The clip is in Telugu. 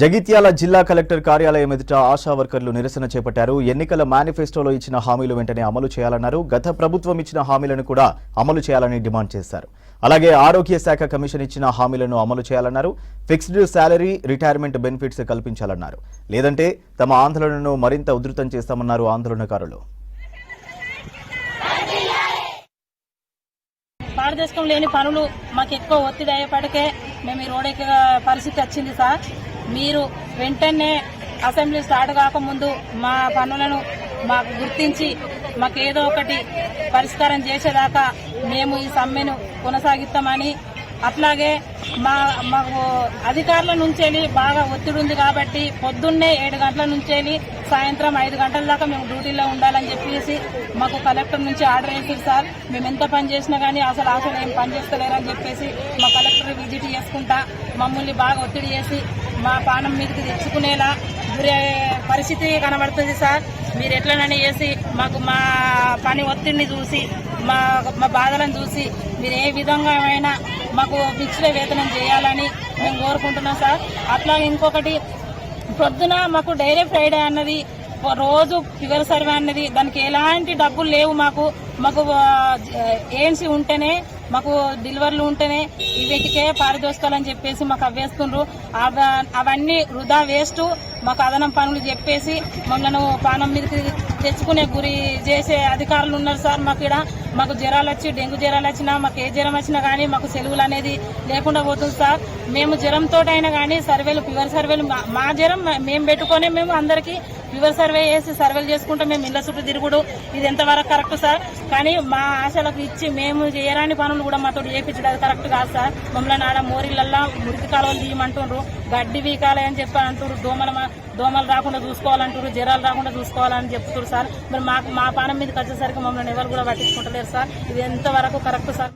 జగిత్యాల జిల్లా కలెక్టర్ కార్యాలయం ఎదుట ఆశా వర్కర్లు నిరసన చేపట్టారు. ఎన్నికల మేనిఫెస్టోలో ఇచ్చిన హామీలు వెంటనే అమలు చేయాలన్నారు. గత ప్రభుత్వం ఇచ్చిన హామీలను కూడా అమలు చేయాలని డిమాండ్ చేశారు. అలాగే ఆరోగ్య శాఖ కమిషన్ ఇచ్చిన హామీలను అమలు చేయాలన్నారు. ఫిక్స్డ్ శాలరీ, రిటైర్మెంట్ బెనిఫిట్స్ కల్పించాలన్నారు. లేదంటే తమ ఆందోళనను మరింత ఉధృతం చేస్తామన్నారు ఆందోళనకారులు. పారదర్శకం లేని పనులు మాకు ఎక్కువ ఒత్తిడి అయ్యేపటికే మేము ఈ రోడ్డు పరిస్థితి వచ్చింది సార్. మీరు వెంటనే అసెంబ్లీ స్టార్ట్ కాకముందు మా పనులను మాకు గుర్తించి మాకేదో ఒకటి పరిష్కారం చేసేదాకా మేము ఈ సమ్మెను కొనసాగిస్తామని, అట్లాగే మాకు అధికారుల నుంచి బాగా ఒత్తిడి ఉంది కాబట్టి పొద్దున్నే 7 గంటల నుంచి సాయంత్రం 5 గంటల దాకా మేము డ్యూటీలో ఉండాలని చెప్పేసి మాకు కలెక్టర్ నుంచి ఆర్డర్ వేసింది సార్. మేము ఎంత పని చేసినా కానీ అసలు ఏం పని చేస్తలేరని చెప్పేసి మా కలెక్టర్ విజిట్ చేసుకుంటా మమ్మల్ని బాగా ఒత్తిడి చేసి మా పానం మీదకి తెచ్చుకునేలా గురి పరిస్థితి కనబడుతుంది సార్. మీరు ఎట్లనని చేసి మాకు మా పని ఒత్తిడిని చూసి మా బాధలను చూసి మీరు ఏ విధంగా అయినా మాకు ఫిక్స్డ్ వేతనం చేయాలని మేము కోరుకుంటున్నాం సార్. అట్లాగే ఇంకొకటి, పొద్దున మాకు డైలీ ఫ్రైడే అన్నది, రోజు ఫివర్ సర్వే అన్నది, దానికి ఎలాంటి డబ్బులు లేవు. మాకు ఏఎన్సీ ఉంటేనే, మాకు డెలివరీలు ఉంటేనే వీటికే పారితోషికాలని చెప్పేసి మాకు అవ్వేస్తుండ్రు. అవన్నీ వృధా వేస్ట్. మాకు అదనం పనులు చెప్పేసి మమ్మల్ని పానం మీదకి తెచ్చుకునే గురి చేసే అధికారులు ఉన్నారు సార్. మాకు జ్వరాలు వచ్చి, డెంగ్యూ జ్వరాలు వచ్చినా, మాకు ఏ జ్వరం వచ్చినా కానీ మాకు సెలవులు అనేది లేకుండా పోతుంది సార్. మేము జ్వరంతో అయినా కానీ ఫీవర్ సర్వేలు మా జ్వరం మేము పెట్టుకొని మేము అందరికీ ఫీవర్ సర్వే చేసి సర్వేలు చేసుకుంటే మేము ఇళ్ల చుట్టూ తిరుగుడు, ఇది ఎంతవరకు కరెక్ట్ సార్? కానీ మా ఆశలకు ఇచ్చి మేము చేయరాని పనులు కూడా మాతో చేయించడం అది కరెక్ట్ కాదు సార్. మమ్మల్ని ఆడ మోరీలల్లా మురికి కాలువలు తీయమంటుండ్రు, గడ్డి వీకాలి అని చెప్పి అంటారు, దోమలు రాకుండా చూసుకోవాలంటారు, జ్వరాలు రాకుండా చూసుకోవాలని చెప్తున్నారు సార్. మరి మా పానం మీదకి వచ్చేసరికి మమ్మల్ని ఎవరు కూడా పట్టించుకుంటలేరు సార్. ఇది ఎంతవరకు కరెక్ట్ సార్?